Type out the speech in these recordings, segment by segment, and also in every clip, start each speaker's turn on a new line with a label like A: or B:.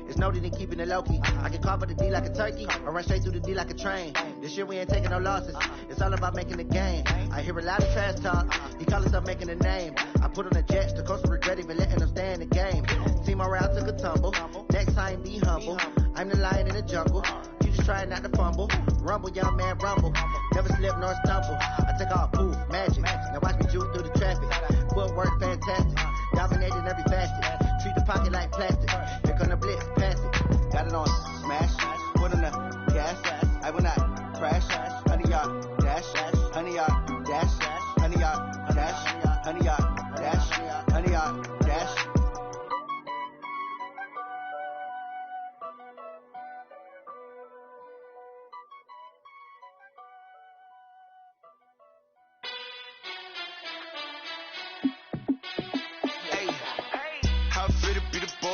A: It's no need in keeping it low-key. I can carve up the D like a turkey, or run straight through the D like a train. This year we ain't taking no losses. It's all about making the game. I hear a lot of trash talk. He call himself making a name. I put on the jets, the coast will regret even letting them stay in the game. Team around took a tumble. Next time be humble. I'm the lion in the jungle. You just try not to fumble. Rumble, young man, rumble. Never slip nor stumble. I take all poof, magic. Now watch me juke through the traffic. Footwork fantastic. Dominating every facet. Treat the pocket like plastic. Here come the blitz, pass it. Got it on smash. Put on the gas. I will not crash. 100-yard dash. 100-yard dash. 100-yard dash. 100-yard dash. 100-yard dash.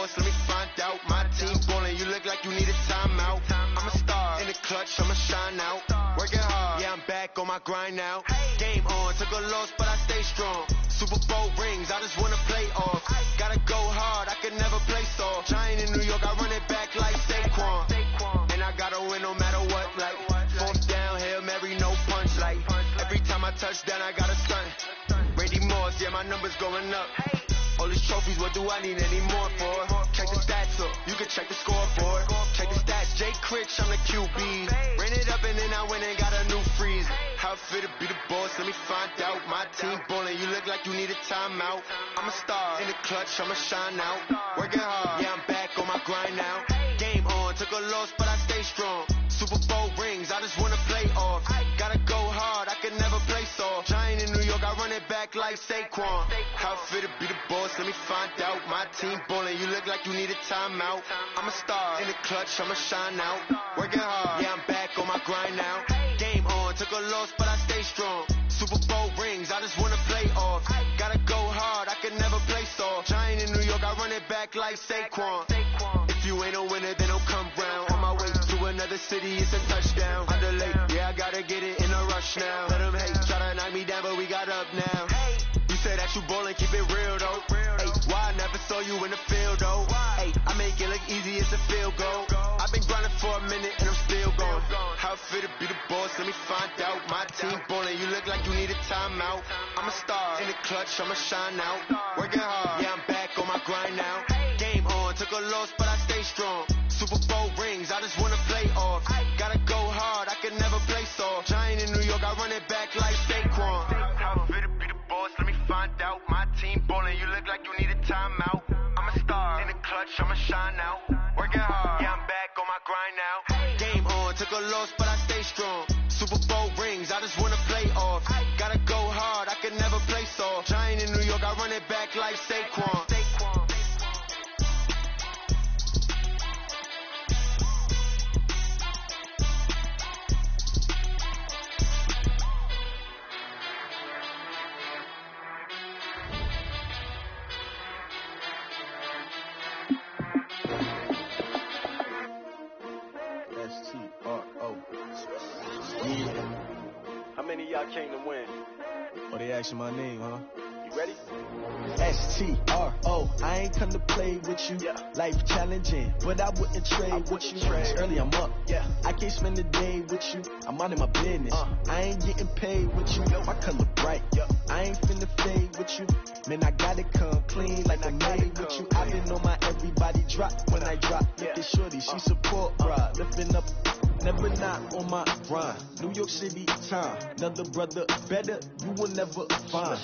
B: Let me find out. My team ballin', you look like you need a timeout. I'm a star in the clutch, I'ma shine out. Working hard, yeah, I'm back on my grind now. Game on, took a loss, but I stay strong. Super Bowl rings, I just wanna play off. Gotta go hard, I can never play soft. Giant in New York, I run it back like Saquon. And I gotta win no matter what, like fourth down, Hail Mary, no punch, like every time I touch down, I got a stunt. Randy Moss, yeah, my numbers going up. All these trophies, what do I need any more for? Check the stats up, you can check the scoreboard. Check the stats, Jay Critch, I'm the QB. Ran it up and then I went and got a new freeze. How it fit to be the boss, let me find out. My team ballin', you look like you need a timeout. I'm a star in the clutch, I'ma shine out. Working hard, yeah, I'm back on my grind now. Game on, took a loss, but I stay strong. Super Bowl rings, I just wanna play off. Gotta go hard, I can never play soft. Giant in New York, I run it back like Saquon. How it fit to be the boss, let me find out. My team ballin', you look like you need a timeout. I'm a star in the clutch, I'ma shine out. Working hard, yeah, I'm back on my grind now. Game on, took a loss, but I stay strong. Super Bowl rings, I just wanna play off. Gotta go hard, I can never play soft. Giant in New York, I run it back like Saquon. If you ain't a winner, then don't come round. On my way to another city, it's a touchdown. Underlay, yeah, I gotta get it in a rush now. Let them hate, try to knock me down, but we got up now. You said that you ballin', keep it real though. Hey, why I never saw you in the field though? Hey, I make it look easy, it's a field goal. I've been grinding for a minute and I'm still going. How it fit to be the boss, let me find out. My team ballin', you look like you need a timeout. I'm a star in the clutch, I'ma shine out. Working hard, yeah, I'm back on my grind now. Game on, took a loss, but I stay strong. Super Bowl rings, I just wanna play off. Gotta go hard, I can never play soft. Giant in New York, I run it back like Saquon. How it fit to be the boss, let me find out. My team ballin', you look like you need a timeout. I'm a star in the clutch, I'ma shine out. Working hard, yeah, I'm back on my grind now. Game on, took a loss, but I stay strong. Super Bowl rings, I just wanna play off. Gotta go hard, I can never play soft. Giant in New York, I run it back like Saquon.
C: How many of y'all came to win?
D: Oh, they asking my name, huh?
C: You ready?
D: S-T-R-O, I ain't come to play with you.
C: Yeah.
D: Life challenging, but I wouldn't trade with you. Early I'm up,
C: Yeah.
D: I can't spend the day with you. I'm out of my business. I ain't getting paid with you. My color bright. I ain't finna fade with you. Man, I gotta come clean like I'm made with you. I've been on my everybody drop when I drop. Look at shorty, she support ride. Lifting up, never not on my grind. New York City time, another brother better, you will never find.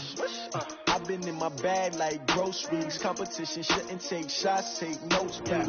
D: I've been in my bag like groceries. Competition shouldn't take shots, take notes, please.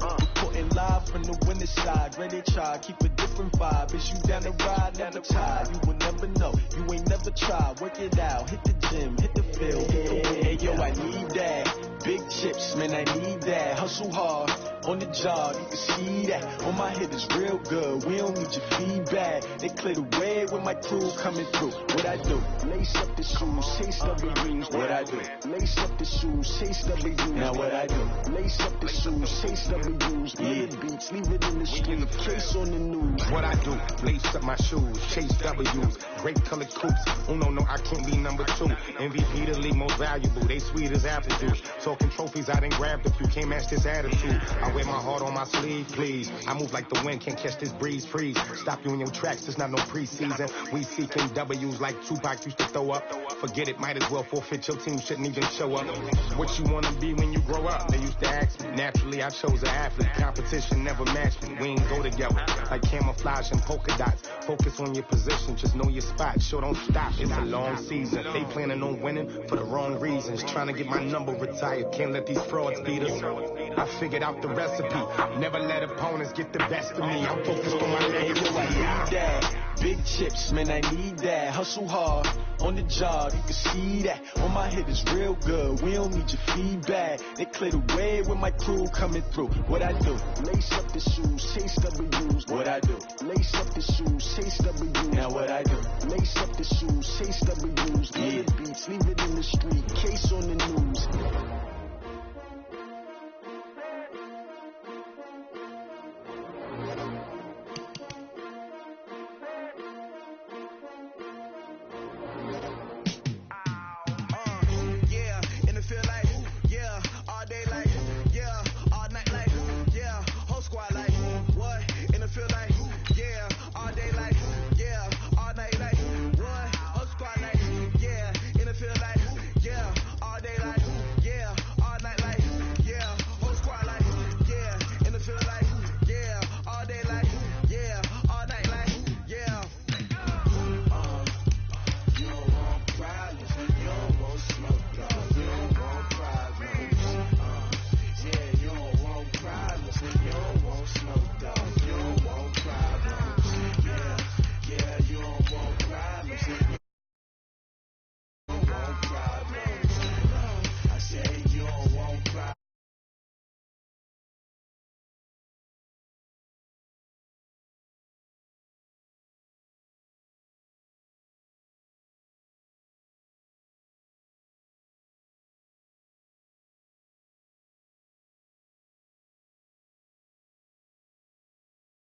D: Reporting live from the winter side. Ready to try, keep a different vibe. Is you down the ride, never tired. You will never know, you ain't never tried. Work it out, hit the gym, hit the field. Hey, yo, I need that. Big chips, man, I need that. Hustle hard, on the job, you can see that. On my head is real good, we don't need your feedback. They clear the way with my crew coming through. What I do? Lace up the shoes, chase W's. What I do? Lace up the shoes, chase W's. Now what I do? Lace up the shoes, chase W's. Yeah. Beats, leave it in the street, case on the news.
E: What I do? Lace up my shoes, chase W's. Great colored coops. Oh no, I can't be number 2. MVP the league most valuable. They sweet as apple juice. Talking trophies, I done grabbed a few. Can't match this attitude. I wear my heart on sleeve, please. I move like the wind, can't catch this breeze, freeze. Stop you in your tracks, it's not no preseason. We seeking W's like Tupac used to throw up. Forget it, might as well forfeit, your team shouldn't even show up. What you wanna be when you grow up? They used to ask me. Naturally, I chose an athlete. Competition never matched me. We ain't go together like camouflage and polka dots. Focus on your position, just know your spot. Sure, don't stop, it's a long season. They planning on winning for the wrong reasons. Trying to get my number retired, can't let these frauds beat us. I figured out the recipe. Never let opponents get the best of me. I'm focused on my legacy.
D: I need that. Big chips, man, I need that. Hustle hard on the job, you can see that. On my head is real good, we don't need your feedback. They clear the way with my crew coming through. What I do? Lace up the shoes, chase W's. What I do? Lace up the shoes, chase W's. Now what I do? Lace up the shoes, chase W's. Yeah. Beats, leave it in the street, case on the news.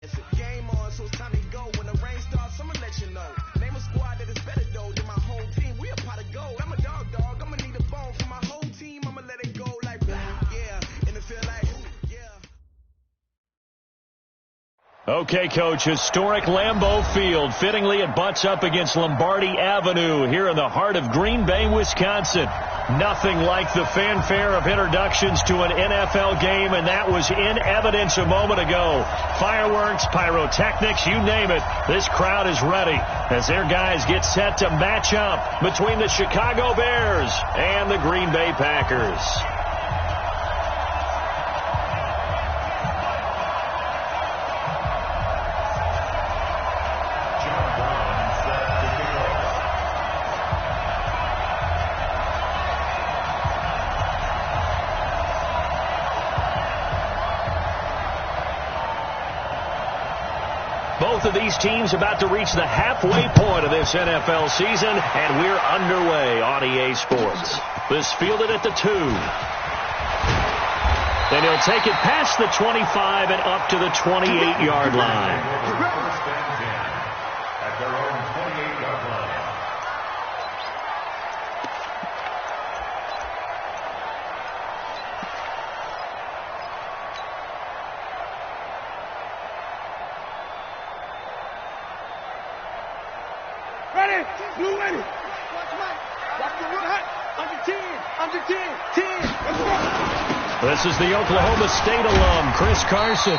D: It's a game on, so it's time to go. When the rain starts, I'ma let you know. Name a squad that is better though than my whole team. We a pot of gold. I'm a dog. I'ma need a bone for my whole team. I'ma let it go like yeah, and it feel like yeah.
F: Okay, Coach, historic Lambeau Field. Fittingly, it butts up against Lombardi Avenue here in the heart of Green Bay, Wisconsin. Nothing like the fanfare of introductions to an NFL game, and that was in evidence a moment ago. Fireworks, pyrotechnics, you name it. This crowd is ready as their guys get set to match up between the Chicago Bears and the Green Bay Packers. Both of these teams about to reach the halfway point of this NFL season, and we're underway on EA Sports. This fielded at the 2. Then he'll take it past the 25 and up to the 28-yard line.
E: At their own 28-yard line.
D: Ready? Blue ready. Watch Mike. Watch the right. Under 10. Under 10. 10. Let's go.
F: This is the Oklahoma State alum, Chris Carson.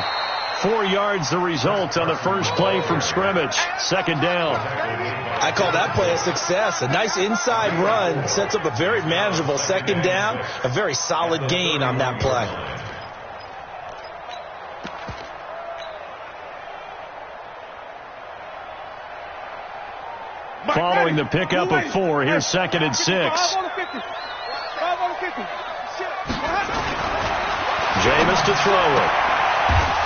F: 4 yards the result on the first play from scrimmage. Second down.
G: I call that play a success. A nice inside run sets up a very manageable second down. A very solid gain on that play.
F: Following the pickup of 4, here's 2nd and 6.
D: 5 on the 50. 5 on the 50.
F: Jameis to throw it.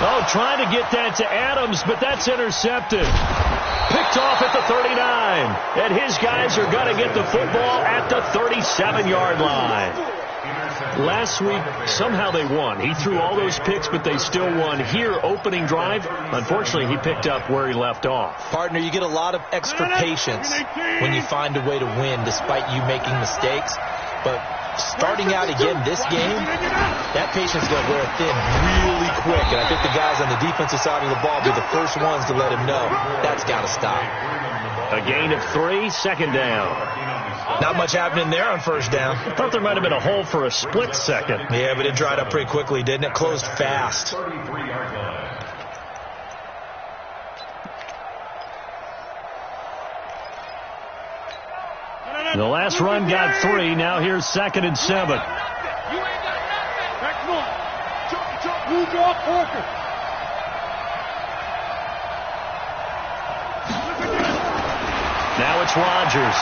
F: Oh, trying to get that to Adams, but that's intercepted. Picked off at the 39. And his guys are going to get the football at the 37-yard line. Last week, somehow they won. He threw all those picks, but they still won. Here, opening drive, unfortunately, he picked up where he left off.
G: Partner, you get a lot of extra patience when you find a way to win despite you making mistakes. But starting out again this game, that patience is going to wear thin really quick. And I think the guys on the defensive side of the ball will be the first ones to let him know that's got to stop.
F: A gain of 3, second down.
G: Not much happening there on first down.
F: I thought there might have been a hole for a split second.
G: Yeah, but it dried up pretty quickly, didn't it? Closed fast.
F: The last run got 3. Now here's 2nd and 7. Now it's Rodgers.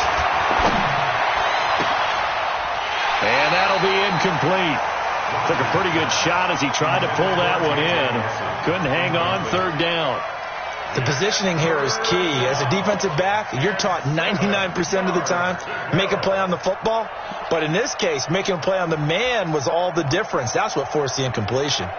F: And that'll be incomplete. Took a pretty good shot as he tried to pull that one in. Couldn't hang on, 3rd down.
G: The positioning here is key. As a defensive back, you're taught 99% of the time, make a play on the football. But in this case, making a play on the man was all the difference. That's what forced the incompletion.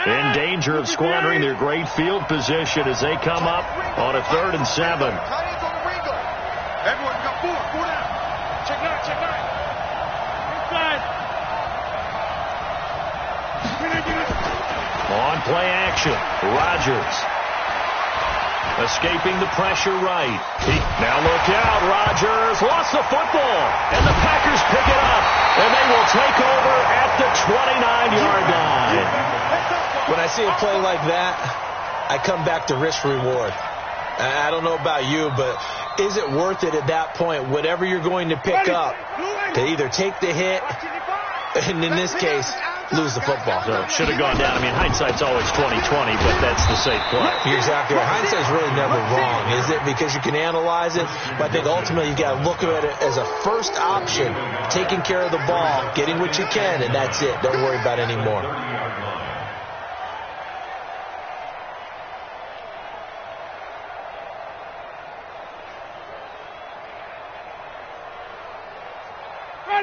F: In danger of squandering their great field position as they come up on a 3rd and 7.
B: Everyone got 4 down. Check 9. Inside.
F: On play action, Rodgers. Escaping the pressure right. Now look out, Rodgers lost the football, and the Packers pick it up, and they will take over at the 29-yard line.
G: When I see a play like that, I come back to risk-reward. I don't know about you, but is it worth it at that point, whatever you're going to pick up, to either take the hit, and in this case, lose the football?
F: So should have gone down. I mean, hindsight's always 20/20, but that's the safe play.
G: You're exactly right. Hindsight's really never wrong, is it? Because you can analyze it, but I think ultimately you got to look at it as a first option, taking care of the ball, getting what you can, and that's it. Don't worry about any more.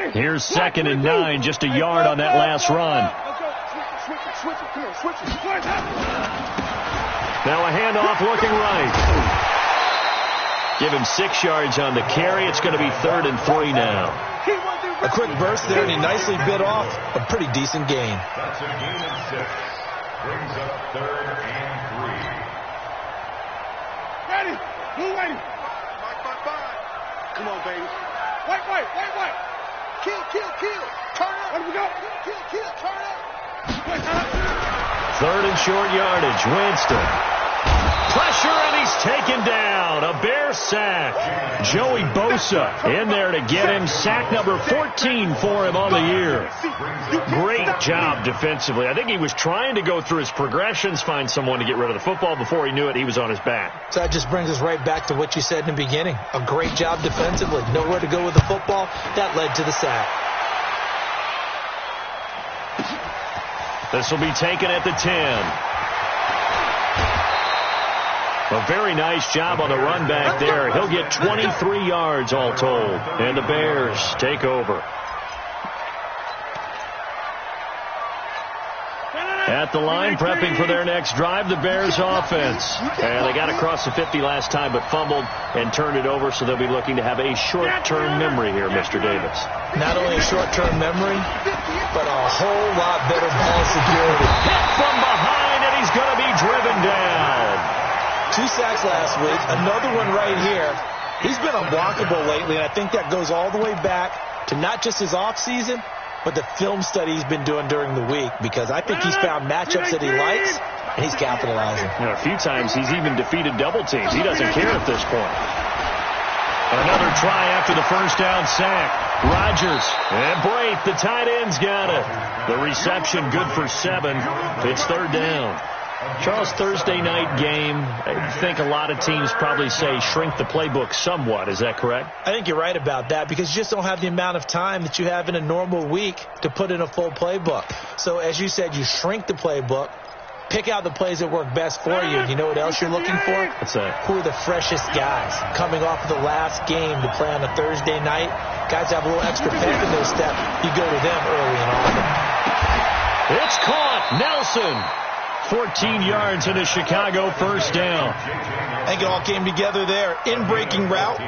F: Here's 2nd and 9, just a yard on that last run. Now a handoff looking right. Give him 6 yards on the carry. It's going to be 3rd and 3 now.
G: A quick burst there, and he nicely bit off a pretty decent gain.
H: That's a gain of 6. Brings up 3rd and 3.
B: Ready. Blue ready. Come on, baby. Wait. Kill. Turn up. Let me go. Kill. Turn up.
F: 3rd and short yardage. Winston. Pressure, and he's taken down. A Bear sack. Joey Bosa in there to get him. Sack number 14 for him on the year. Great job defensively. I think he was trying to go through his progressions, find someone to get rid of the football. Before he knew it, he was on his back.
G: So that just brings us right back to what you said in the beginning. A great job defensively. Nowhere to go with the football. That led to the sack.
F: This will be taken at the 10. A very nice job on the run back there. He'll get 23 yards all told. And the Bears take over. At the line, prepping for their next drive, the Bears offense. And they got across the 50 last time, but fumbled and turned it over, so they'll be looking to have a short-term memory here, Mr. Davis.
G: Not only a short-term memory, but a whole lot better ball security.
F: Hit from behind, and he's going to be driven down.
G: 2 sacks last week, another one right here. He's been unblockable lately, and I think that goes all the way back to not just his offseason, but the film study he's been doing during the week, because I think he's found matchups that he likes, and he's capitalizing.
F: You know, a few times he's even defeated double teams. He doesn't care at this point. Another try after the first down sack. Rodgers and Brate, the tight end's got it. The reception good for 7. It's 3rd down. Charles, Thursday night game, I think a lot of teams probably say shrink the playbook somewhat. Is that correct?
G: I think you're right about that, because you just don't have the amount of time that you have in a normal week to put in a full playbook. So as you said, you shrink the playbook, Pick out the plays that work best for you. And you know what else you're looking for?
F: What's that?
G: Who are the freshest guys coming off of the last game to play on a Thursday night? Guys have a little extra pep in their step. You go to them early and often.
F: It's caught. Nelson. 14 yards in a Chicago first down.
G: I think it all came together there. In-breaking route.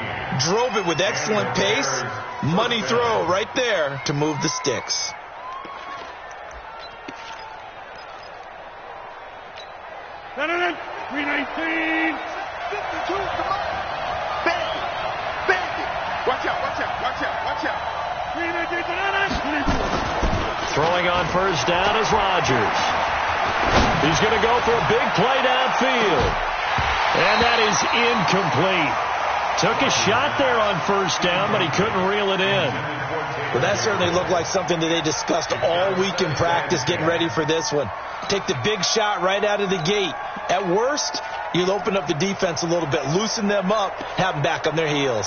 G: Drove it with excellent pace. Money throw right there to move the sticks.
H: $319. 52. Come on. Bend it. Watch out.
F: Throwing on first down is Rodgers. He's going to go for a big play downfield. And that is incomplete. Took a shot there on first down, but he couldn't reel it in.
G: Well, that certainly looked like something that they discussed all week in practice getting ready for this one. Take the big shot right out of the gate. At worst, you'll open up the defense a little bit, loosen them up, have them back on their heels.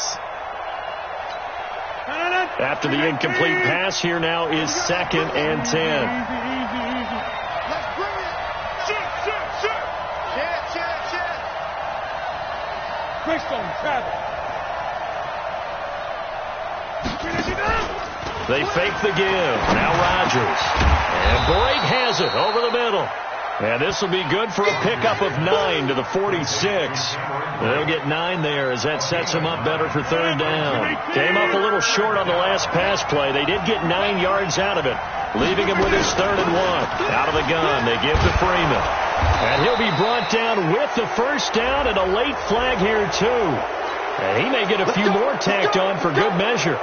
F: After the incomplete pass, here now is 2nd and 10. They fake the give. Now Rodgers. And Blake has it over the middle. And this will be good for a pickup of 9 to the 46. They'll get 9 there as that sets them up better for third down. Came up a little short on the last pass play. They did get 9 yards out of it, leaving him with his 3rd and 1. Out of the gun, they give to Freeman. And he'll be brought down with the first down and a late flag here, too. And he may get a few more tacked on for good measure.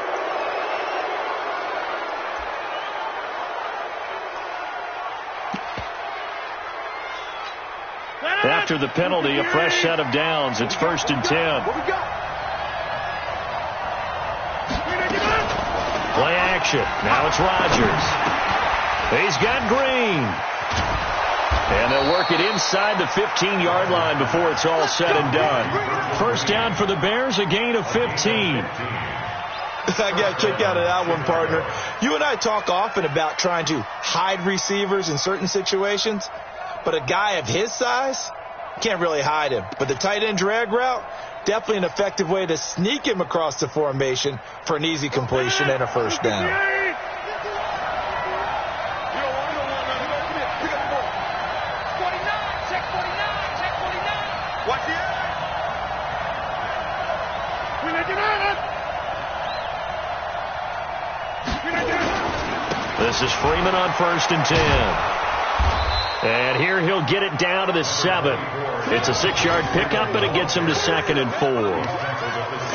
F: After the penalty, a fresh set of downs. It's 1st and 10. Play action. Now it's Rodgers. He's got Green. And they'll work it inside the 15-yard line before it's all said and done. First down for the Bears, a gain of 15.
G: I got a kick out of that one, partner. You and I talk often about trying to hide receivers in certain situations, but a guy of his size can't really hide him. But the tight end drag route, definitely an effective way to sneak him across the formation for an easy completion and a first down.
F: This is Freeman on 1st and 10. And here he'll get it down to the 7. It's a 6-yard pickup, but it gets him to 2nd and 4.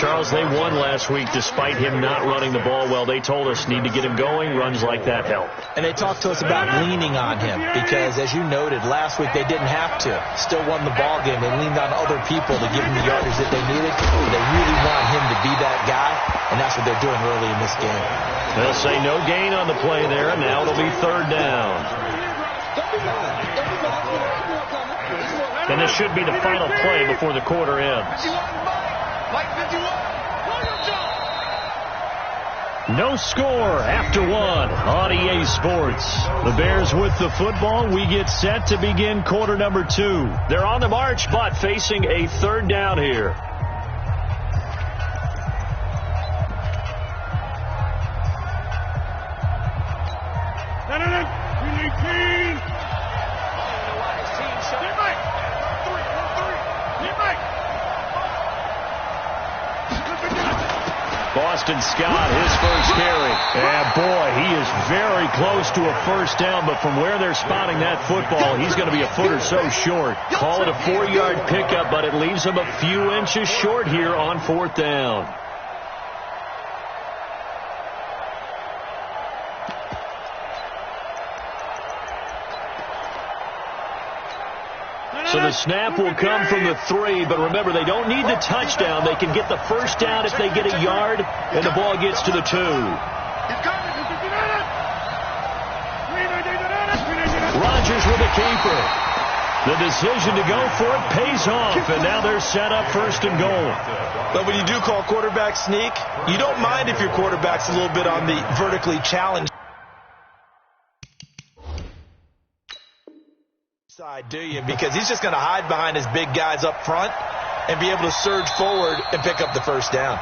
F: Charles, they won last week despite him not running the ball well. They told us need to get him going. Runs like that help.
G: And they talked to us about leaning on him because, as you noted, last week they didn't have to. Still won the ball game. They leaned on other people to give him the yardage that they needed. They really want him to be that guy, and that's what they're doing early in this game.
F: They'll say no gain on the play there, and now it'll be 3rd down. And this should be the final play before the quarter ends. No score after 1 on EA Sports. The Bears with the football. We get set to begin quarter number 2. They're on the march, but facing a 3rd down here. Boston Scott, his first carry. And boy, he is very close to a first down, but from where they're spotting that football, he's going to be a foot or so short. Call it a 4-yard pickup, but it leaves him a few inches short here on 4th down. So the snap will come from the 3, but remember, they don't need the touchdown. They can get the first down if they get a yard, and the ball gets to the 2. Rodgers with a keeper. The decision to go for it pays off, and now they're set up 1st and goal.
G: But when you do call quarterback sneak, you don't mind if your quarterback's a little bit on the vertically challenged Side, do you? Because he's just going to hide behind his big guys up front and be able to surge forward and pick up the first down.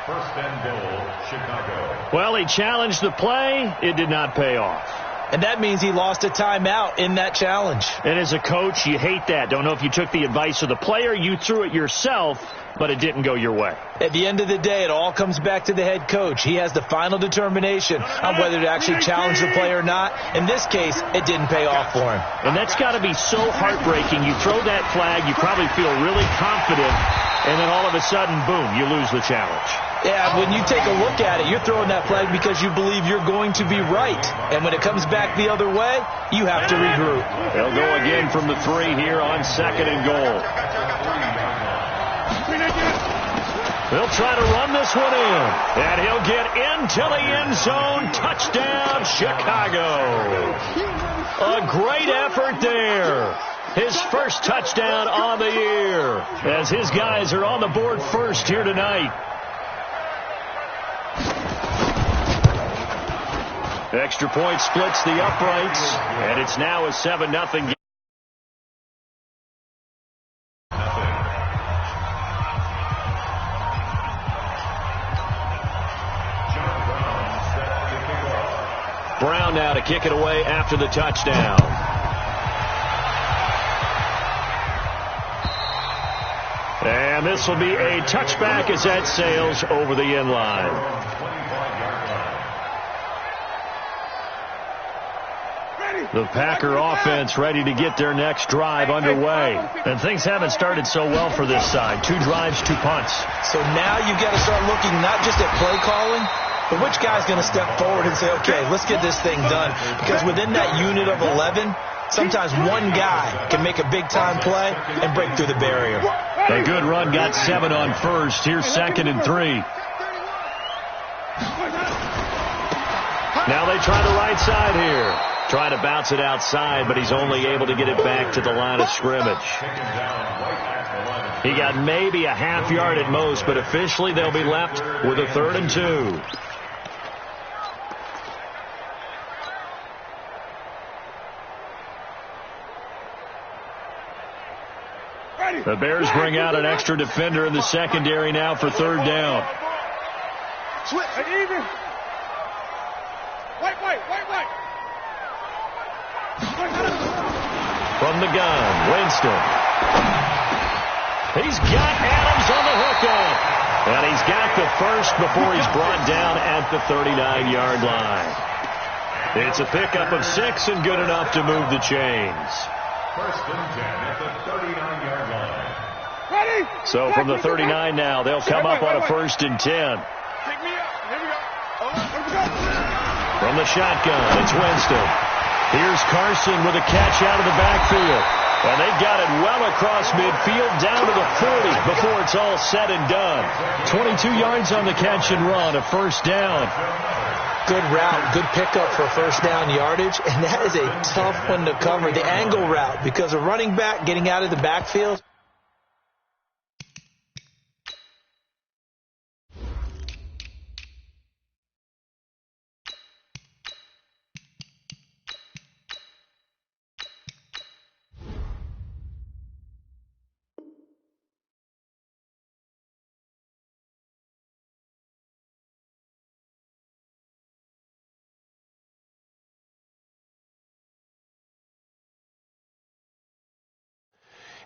H: First and goal, Chicago.
F: Well, he challenged the play. It did not pay off.
G: And that means he lost a timeout in that challenge.
F: And as a coach, you hate that. Don't know if you took the advice of the player, you threw it yourself, but it didn't go your way.
G: At the end of the day, it all comes back to the head coach. He has the final determination on whether to actually challenge the play or not. In this case, it didn't pay off for him.
F: And that's got to be so heartbreaking. You throw that flag, you probably feel really confident, and then all of a sudden, boom, you lose the challenge.
G: Yeah, when you take a look at it, you're throwing that flag because you believe you're going to be right. And when it comes back the other way, you have to regroup.
F: They'll go again from the 3 here on 2nd and goal. They'll try to run this one in. And he'll get into the end zone. Touchdown, Chicago. A great effort there. His first touchdown on the year as his guys are on the board first here tonight. Extra point splits the uprights, and it's now a 7-0 game. Brown now to kick it away after the touchdown. And this will be a touchback as that sails over the end line. The Packer offense ready to get their next drive underway. And things haven't started so well for this side. 2 drives, 2 punts.
G: So now you've got to start looking not just at play calling, but which guy's going to step forward and say, okay, let's get this thing done. Because within that unit of 11, sometimes one guy can make a big-time play and break through the barrier.
F: A good run got 7 on first. Here's 2nd and 3. Now they try the right side here. Try to bounce it outside, but he's only able to get it back to the line of scrimmage. He got maybe a half yard at most, but officially they'll be left with a 3rd and 2. The Bears bring out an extra defender in the secondary now for 3rd down. From the gun, Winston. He's got Adams on the hookup. And he's got the first before he's brought down at the 39-yard line. It's a pickup of 6 and good enough to move the chains.
H: 1st and 10 at the 39-yard line.
F: So from the 39 now, they'll come up on a 1st and 10. From the shotgun, it's Winston. Here's Carson with a catch out of the backfield. And they got it well across midfield down to the 40 before it's all said and done. 22 yards on the catch and run, a 1st down.
G: Good route, good pickup for 1st down yardage, and that is a tough one to cover, the angle route, because a running back getting out of the backfield.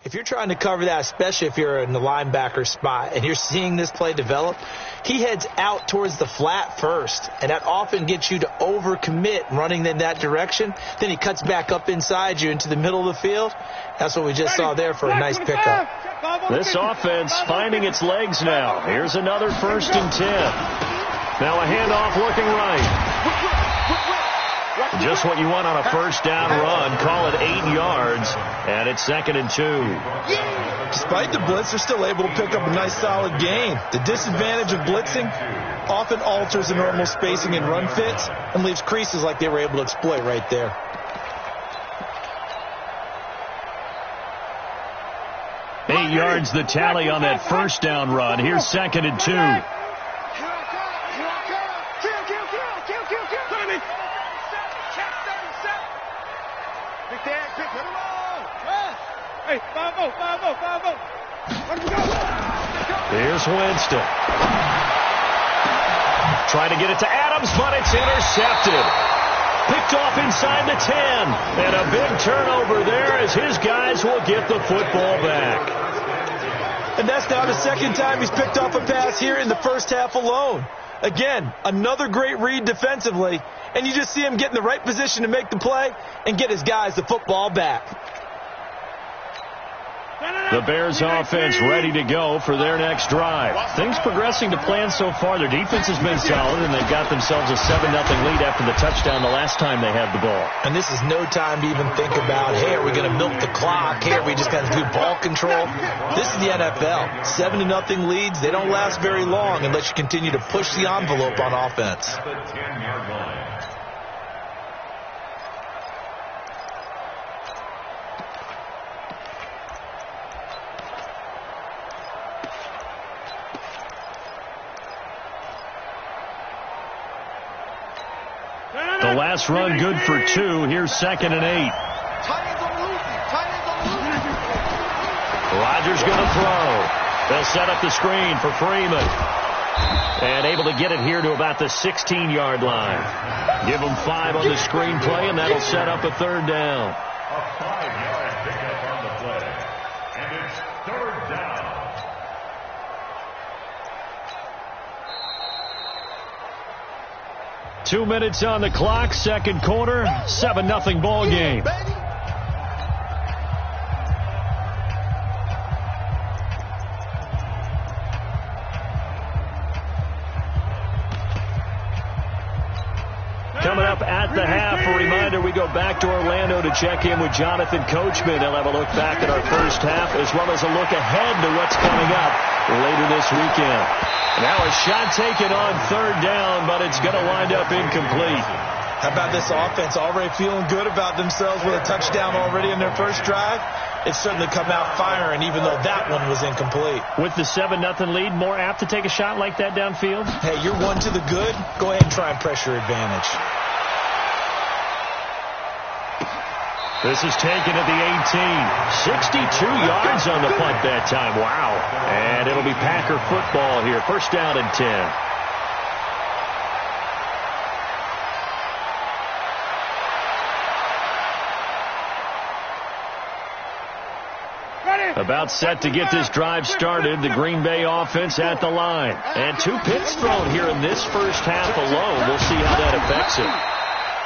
G: If you're trying to cover that, especially if you're in the linebacker spot and you're seeing this play develop, he heads out towards the flat first, and that often gets you to overcommit running in that direction. Then he cuts back up inside you into the middle of the field. That's what we just saw there for a nice pickup.
F: This offense finding its legs now. Here's another 1st and 10. Now a handoff looking right. Just what you want on a 1st down run. Call it 8 yards, and it's 2nd and 2.
G: Despite the blitz, they're still able to pick up a nice solid gain. The disadvantage of blitzing often alters the normal spacing and run fits and leaves creases like they were able to exploit right there.
F: Eight yards the tally on that 1st down run. Here's 2nd and 2.
C: Big Dad, quick, let him on.
I: Hey, 5-0, 5-0, 5-0. Let him go.
F: Here's Winston. Trying to get it to Adams, but it's intercepted. Picked off inside the 10. And a big turnover there as his guys will get the football back.
G: And that's now the second time he's picked off a pass here in the first half alone. Again, another great read defensively, and you just see him get in the right position to make the play and get his guys the football back.
F: The Bears offense ready to go for their next drive. Things progressing to plan so far. Their defense has been solid, and they've got themselves a 7-0 lead after the touchdown the last time they had the ball.
G: And this is no time to even think about, hey, are we going to milk the clock? Hey, are we just going to do ball control? This is the NFL. 7-0 leads, they don't last very long unless you continue to push the envelope on offense.
H: The 10-yard line.
F: The last run good for 2. Here's 2nd and 8. Rodgers going to throw. They'll set up the screen for Freeman. And able to get it here to about the 16-yard line. Give them 5 on the screen play, and that'll set up a 3rd down.
H: A 5-yard pickup on the play. And it's 3rd down.
F: 2 minutes on the clock, second quarter, 7-0 ball game. Coming up at the half, a reminder, we go back to Orlando to check in with Jonathan Coachman. He'll have a look back at our first half as well as a look ahead to what's coming up later this weekend. Now a shot taken on 3rd down, but it's going to wind up incomplete.
G: How about this offense already feeling good about themselves with a touchdown already in their first drive? It's certainly come out firing, even though that one was incomplete.
F: With the 7-0 lead, more apt to take a shot like that downfield?
G: Hey, you're one to the good. Go ahead and try and pressure advantage.
F: This is taken at the 18. 62 yards on the punt that time. Wow. And it'll be Packer football here. First down and 10. About set to get this drive started. The Green Bay offense at the line. And 2 picks thrown here in this first half alone. We'll see how that affects him.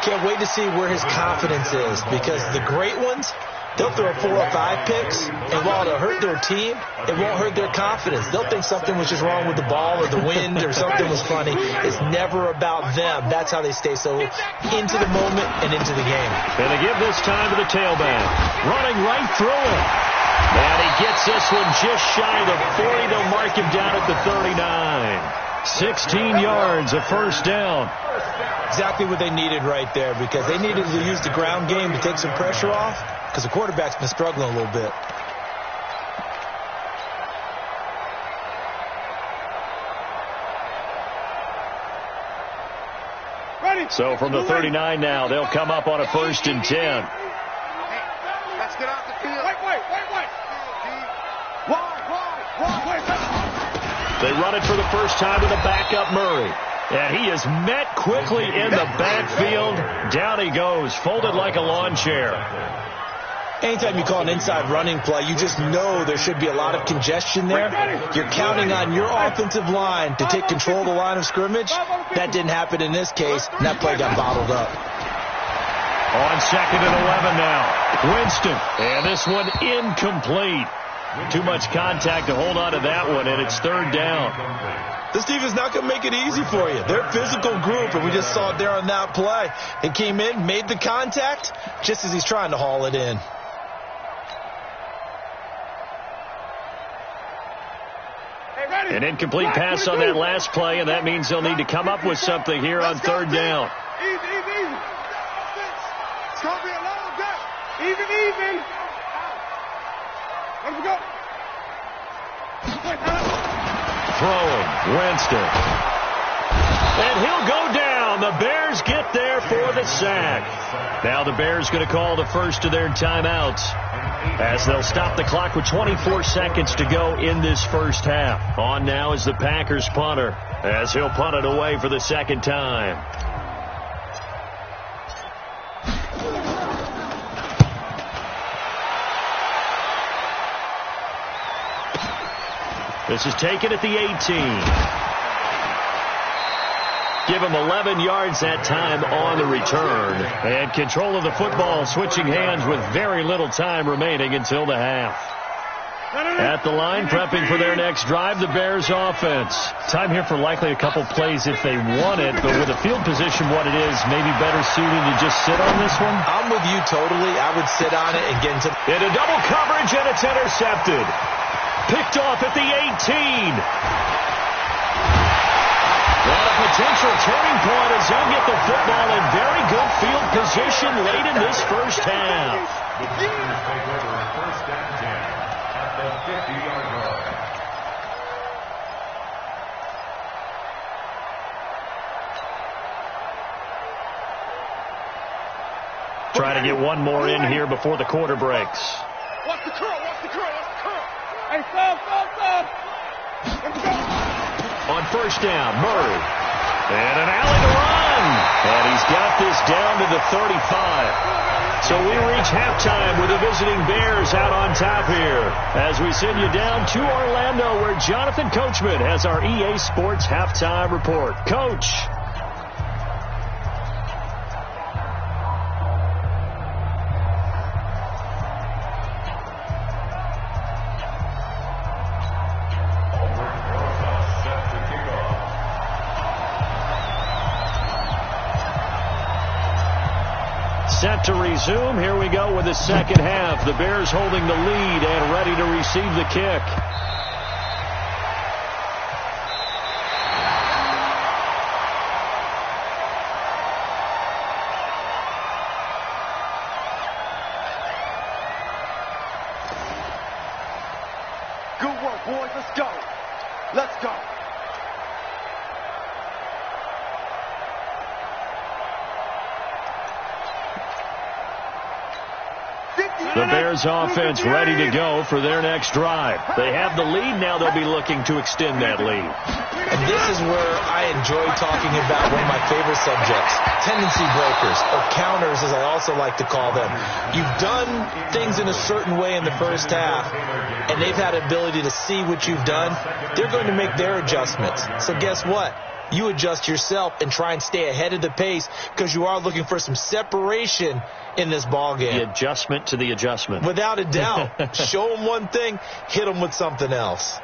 G: Can't wait to see where his confidence is, because the great ones, they'll throw 4 or 5 picks, and while it'll hurt their team, it won't hurt their confidence. They'll think something was just wrong with the ball or the wind or something was funny. It's never about them. That's how they stay so into the moment and into the game.
F: And they give this time to the tailback. Running right through it. And he gets this one just shy of the 40. They'll mark him down at the 39. 16 yards, a first down.
G: Exactly what they needed right there, because they needed to use the ground game to take some pressure off, because the quarterback's been struggling a little bit.
F: So from the 39 now, they'll come up on a 1st and 10.
C: Let's get off the field. Wait.
F: They run it for the first time with a backup Murray. And he is met quickly in the backfield. Down he goes, folded like a lawn chair.
G: Anytime you call an inside running play, you just know there should be a lot of congestion there. You're counting on your offensive line to take control of the line of scrimmage. That didn't happen in this case, and that play got bottled up.
F: On 2nd and 11 now. Winston. And this one incomplete. Too much contact to hold on to that one, and it's 3rd down.
G: This defense not going to make it easy for you. They're a physical group, and we just saw it there on that play. He came in, made the contact, just as he's trying to haul it in.
F: An incomplete pass on that last play, and that means they'll need to come up with something here on 3rd down.
I: Easy. It's going to be a long day. Even. Let him go.
F: Throwing, Winston. And he'll go down. Bears get there for the sack. Now the Bears going to call the first of their timeouts as they'll stop the clock with 24 seconds to go in this first half. On now is the Packers punter as he'll punt it away for the second time. This is taken at the 18. Give him 11 yards that time on the return. And control of the football switching hands with very little time remaining until the half. At the line, prepping for their next drive, the Bears offense. Time here for likely a couple plays if they want it, but with the field position what it is, maybe better suited to just sit on this one?
G: I'm with you totally. I would sit on it and get into...
F: Into double coverage, and it's intercepted. Picked off at the 18. And a potential turning point as they'll get the football in very good field position late in this first half.
H: The Bears take over first and 10 at the 50-yard line.
F: Try to get one more in here before the quarter breaks.
I: Watch the curl, watch the curl, watch the curl. Hey, stop. Let's go.
F: On first down, Murray. And an alley to run. And he's got this down to the 35. So we reach halftime with the visiting Bears out on top here. As we send you down to Orlando where Jonathan Coachman has our EA Sports halftime report. Coach. Set to resume. Here we go with the second half. The Bears holding the lead and ready to receive the kick.
I: Good work, boys. Let's go. Let's go.
F: The Bears offense ready to go for their next drive. They have the lead. Now they'll be looking to extend that lead.
G: And this is where I enjoy talking about one of my favorite subjects, tendency breakers, or counters as I also like to call them. You've done things in a certain way in the first half, and they've had ability to see what you've done. They're going to make their adjustments. So guess what? You adjust yourself and try and stay ahead of the pace because you are looking for some separation in this ball game.
F: The adjustment to the adjustment.
G: Without a doubt. Show them one thing, hit them with something else.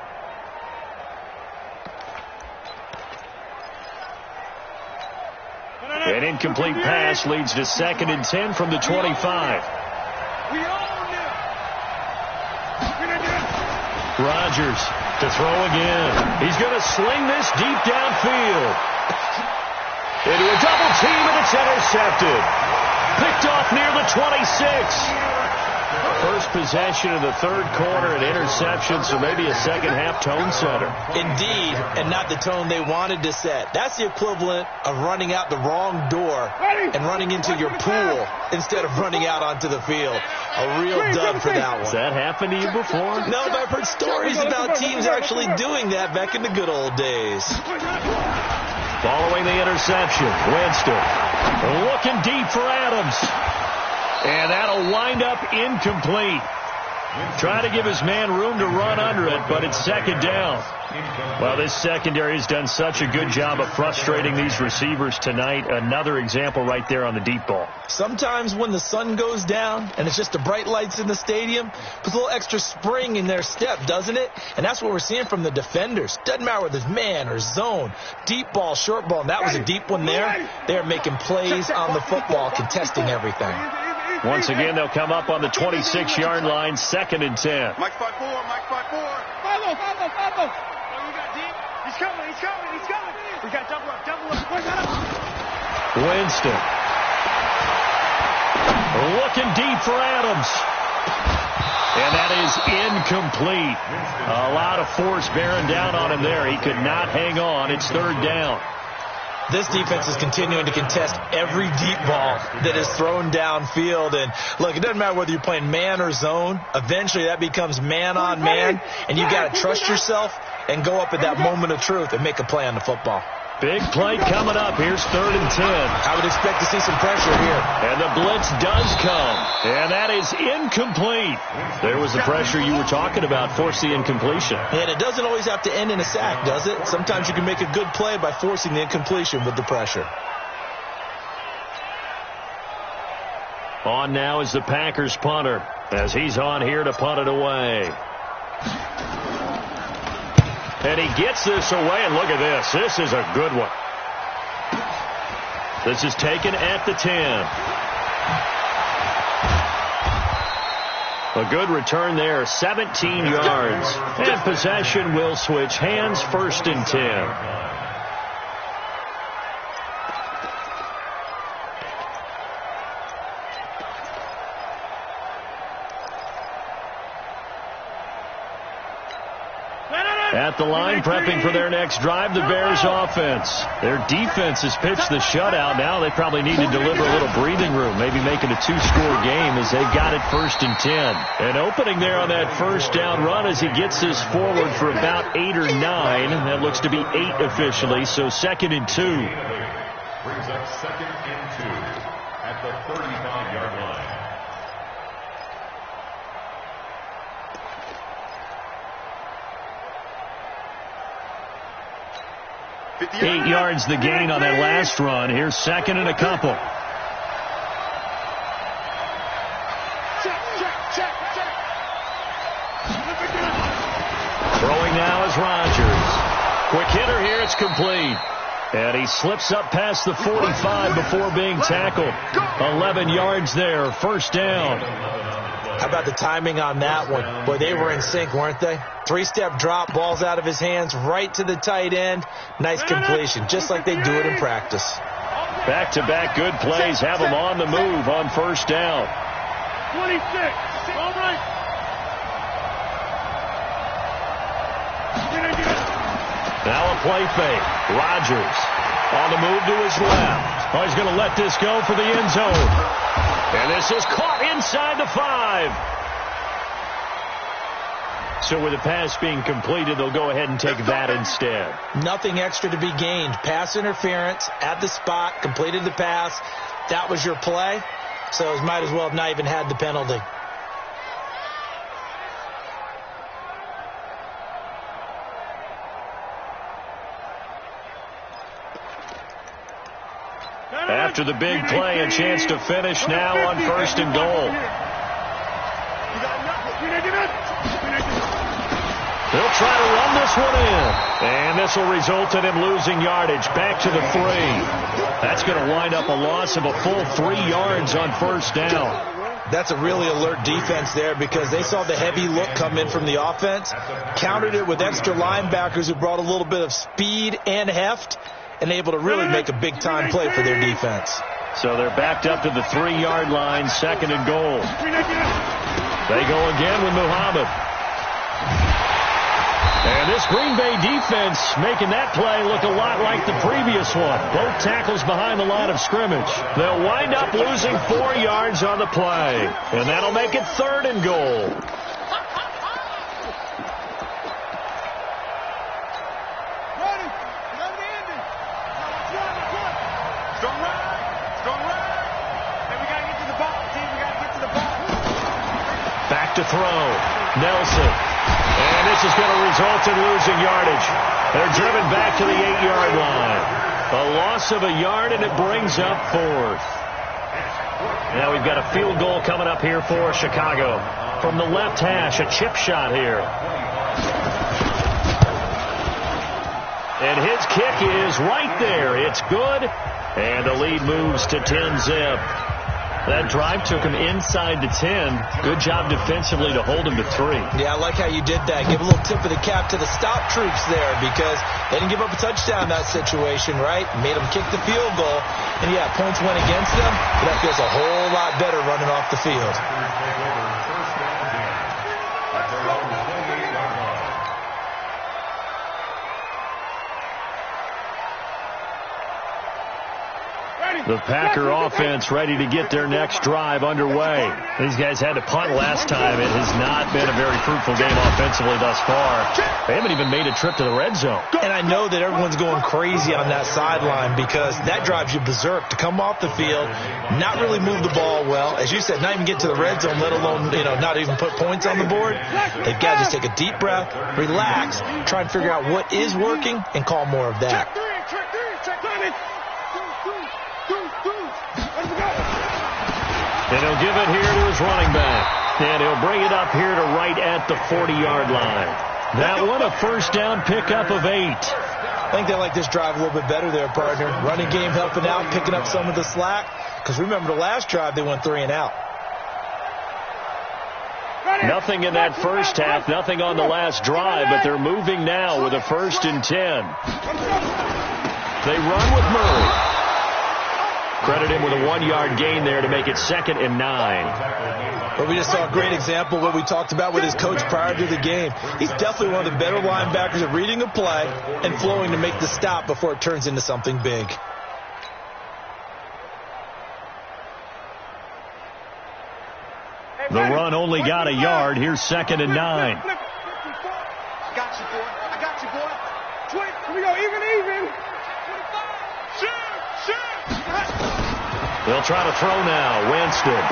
F: An incomplete pass leads to 2nd and 10 from the 25. Rodgers to throw again. He's going to sling this deep downfield. Into a double team, and it's intercepted. Picked off near the 26. First possession of the third quarter, an interception, so maybe a second half tone setter.
G: Indeed, and not the tone they wanted to set. That's the equivalent of running out the wrong door and running into your pool instead of running out onto the field. A real dud for that one.
F: Has that happened to you before?
G: No, but I've heard stories about teams actually doing that back in the good old days.
F: Following the interception, Winston looking deep for Adams. And that'll wind up incomplete. Try to give his man room to run under it, but it's second down. Well, this secondary has done such a good job of frustrating these receivers tonight. Another example right there on the deep ball.
G: Sometimes when the sun goes down and it's just the bright lights in the stadium, puts a little extra spring in their step, doesn't it? And that's what we're seeing from the defenders. Doesn't matter whether it's man or zone, deep ball, short ball, and that was a deep one there. They're making plays on the football, contesting everything.
F: Once again, they'll come up on the 26-yard line, 2nd and 10.
I: Mike 5-4, Mike 5-4. Follow. Oh, you got deep? He's coming. We got double up.
F: Winston. Looking deep for Adams. And that is incomplete. A lot of force bearing down on him there. He could not hang on. It's third down.
G: This defense is continuing to contest every deep ball that is thrown downfield. And look, it doesn't matter whether you're playing man or zone. Eventually that becomes man on man, and you got to trust yourself and go up at that moment of truth and make a play on the football.
F: Big play coming up. Here's 3rd and 10.
G: I would expect to see some pressure here.
F: And the blitz does come. And that is incomplete. There was the pressure you were talking about, force the incompletion.
G: And it doesn't always have to end in a sack, does it? Sometimes you can make a good play by forcing the incompletion with the pressure.
F: On now is the Packers punter, as he's on here to punt it away. And he gets this away, and look at this. This is a good one. This is taken at the 10. A good return there, 17 yards. And possession will switch hands, 1st and 10. At the line, prepping for their next drive, the Bears offense. Their defense has pitched the shutout. Now they probably need to deliver a little breathing room, maybe make it a 2-score game as they've got it 1st and 10. And opening there on that 1st down run as he gets this forward for about 8 or 9. That looks to be 8 officially, so 2nd and 2.
H: Brings up 2nd and 2 at the 35-yard line.
F: 8 yards the gain on that last run. Here's 2nd and a couple. Throwing now is Rodgers. Quick hitter here. It's complete. And he slips up past the 45 before being tackled. 11 yards there. 1st down.
G: How about the timing on that one? Boy, they were in sync, weren't they? 3-step drop, balls out of his hands, right to the tight end. Nice completion, just like they do it in practice.
F: Back-to-back good plays have them on the move on 1st down.
I: 26. All right.
F: Now a play fake. Rodgers on the move to his left. Oh, he's going to let this go for the end zone. And this is caught inside the 5. So with the pass being completed, they'll go ahead and take that instead.
G: Nothing extra to be gained. Pass interference at the spot, completed the pass. That was your play. So it might as well have not even had the penalty.
F: After the big play, a chance to finish now on 1st and goal. They'll try to run this one in. And this will result in him losing yardage back to the 3. That's going to wind up a loss of a full 3 yards on 1st down.
G: That's a really alert defense there because they saw the heavy look come in from the offense, countered it with extra linebackers who brought a little bit of speed and heft, and able to really make a big-time play for their defense.
F: So they're backed up to the 3-yard line, 2nd and goal. They go again with Muhammad. And this Green Bay defense making that play look a lot like the previous one. Both tackles behind the line of scrimmage. They'll wind up losing 4 yards on the play. And that'll make it 3rd and goal. Back to throw. Nelson. And this is going to result in losing yardage. They're driven back to the 8-yard line. A loss of a yard, and it brings up 4th. Now we've got a field goal coming up here for Chicago. From the left hash, a chip shot here. And his kick is right there. It's good. And the lead moves to 10-zip. That drive took him inside the 10. Good job defensively to hold him to 3.
G: Yeah, I like how you did that. Give a little tip of the cap to the stop troops there because they didn't give up a touchdown in that situation, right? Made them kick the field goal. And, yeah, points went against them, but that feels a whole lot better running off the field.
F: The Packer offense ready to get their next drive underway. These guys had to punt last time. It has not been a very fruitful game offensively thus far. They haven't even made a trip to the red zone.
G: And I know that everyone's going crazy on that sideline because that drives you berserk to come off the field, not really move the ball well. As you said, not even get to the red zone, let alone, not even put points on the board. They've got to just take a deep breath, relax, try and figure out what is working, and call more of that.
F: And he'll give it here to his running back. And he'll bring it up here to right at the 40-yard line. That one a first down pickup of 8.
G: I think they like this drive a little bit better there, partner. Running game helping out, picking up some of the slack. Because remember, the last drive, they went 3 and out.
F: Nothing in that first half, nothing on the last drive, but they're moving now with a 1st and 10. They run with Murray. Credit him with a 1-yard gain there to make it 2nd and 9.
G: But we just saw a great example of what we talked about with his coach prior to the game. He's definitely one of the better linebackers at reading a play and flowing to make the stop before it turns into something big.
F: The run only got a yard. Here's 2nd and 9.
I: I got you, boy. I got you, boy. 20. Here we go. Even. 25.
F: They'll try to throw now. Winston.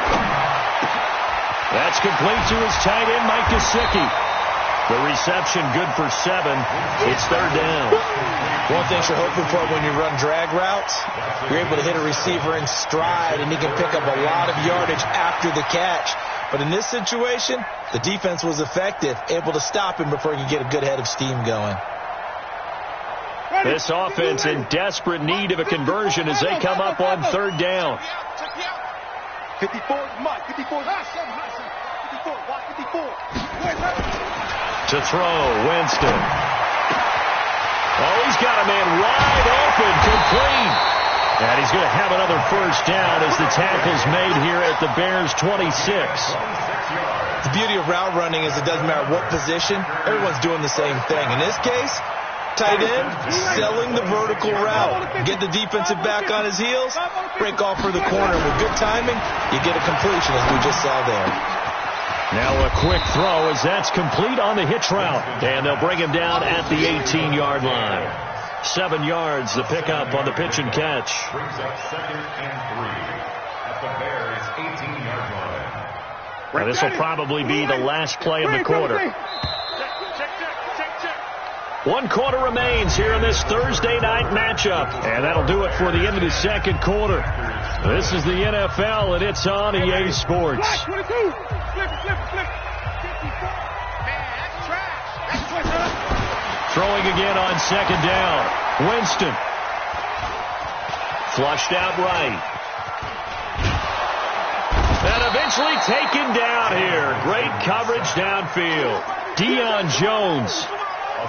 F: That's complete to his tight end, Mike Gesicki. The reception good for 7. It's 3rd down.
G: One thing you're hoping for when you run drag routes, you're able to hit a receiver in stride, and he can pick up a lot of yardage after the catch. But in this situation, the defense was effective, able to stop him before he could get a good head of steam going.
F: This offense in desperate need of a conversion as they come up on 3rd down.
I: 54, Mike. 54. 54. Watch 54.
F: To throw, Winston. Oh, he's got a man wide open, complete. And he's going to have another first down as the tackle's made here at the Bears' 26.
G: The beauty of route running is it doesn't matter what position, everyone's doing the same thing. In this case, tight end, selling the vertical route. Get the defensive back on his heels, break off for the corner. With good timing, you get a completion as we just saw there.
F: Now a quick throw as that's complete on the hitch route. And they'll bring him down at the 18-yard line. 7 yards, the pickup on the pitch and catch.
H: Brings up 2nd and 3 at the Bears' 18-yard line.
F: Now this will probably be the last play of the quarter. 1 quarter remains here in this Thursday night matchup. And that'll do it for the end of the 2nd quarter. This is the NFL, and it's on EA Sports. Throwing again on 2nd down. Winston. Flushed out right. And eventually taken down here. Great coverage downfield. Deion Jones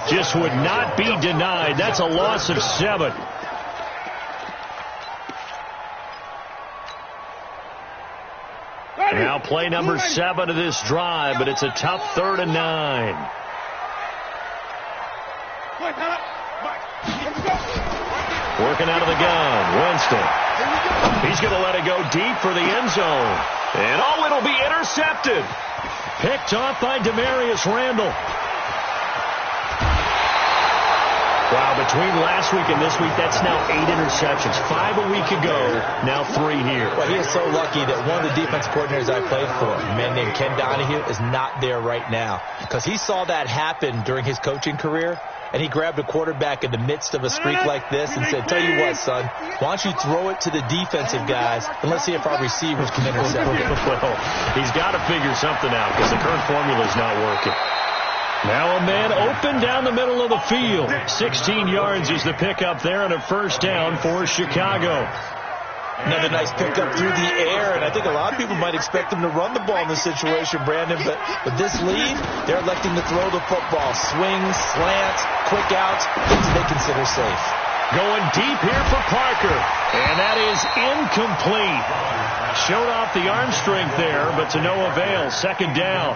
F: just would not be denied. That's a loss of 7. Now play number 7 of this drive, but it's a tough 3rd and 9. Working out of the gun, Winston. He's going to let it go deep for the end zone. And oh, it'll be intercepted. Picked off by Demarius Randall. Wow, between last week and this week, that's now 8 interceptions. 5 a week ago, now 3 here.
G: Well, he is so lucky that one of the defense coordinators I played for, a man named Ken Donahue, is not there right now. Because he saw that happen during his coaching career, and he grabbed a quarterback in the midst of a streak like this and said, tell you what, son, why don't you throw it to the defensive guys, and let's see if our receivers can intercept it.
F: Well, he's got to figure something out because the current formula is not working. Now a man open down the middle of the field. 16 yards is the pickup there and a first down for Chicago.
G: Another nice pickup through the air, and I think a lot of people might expect them to run the ball in this situation, Brandon, but with this lead, they're electing to throw the football. Swings, slants, quick outs, things they consider safe.
F: Going deep here for Parker, and that is incomplete. Showed off the arm strength there, but to no avail. 2nd down.